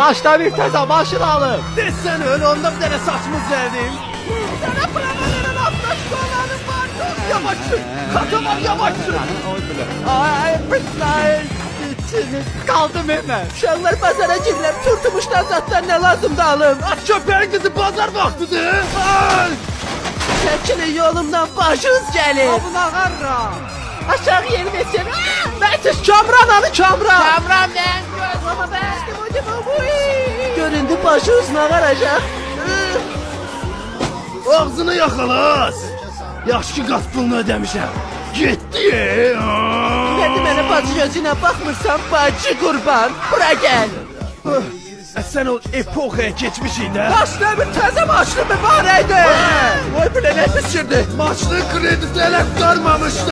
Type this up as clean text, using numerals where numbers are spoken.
Kaçta bir teze maşın alın. Desene öyle onda bir tane saçımız verdim. Sana planların hafta sonlarım var. Çok yavaşsın. Katamam yavaşsın. Ay bitler. Kaldım hemen. Uşaklar pazara girler. Turtumuşlar zaten ne lazım da alım. Aç köpeğin kızı pazar vaktidir. Ay! Çekilin yolumdan başınız gelir. Abına garra. Aşağı yerim etsin. Ben siz Kamran abi Kamran. Kamran ben gözüme ben. Göründü başınız nağaracak. Ağzını yakalas. Yaxşı ki qaz pulunu ödemişəm. Getdi. Dedi mənə bacı gözüne bakmırsan bacı kurban. Bura gel. Sen o epoxaya geçmişsin de. Başına bir təzə maşını mübarəkdir. Oy bile ne pişirdi. Maçlı kredisi elə qurtarmamışdı.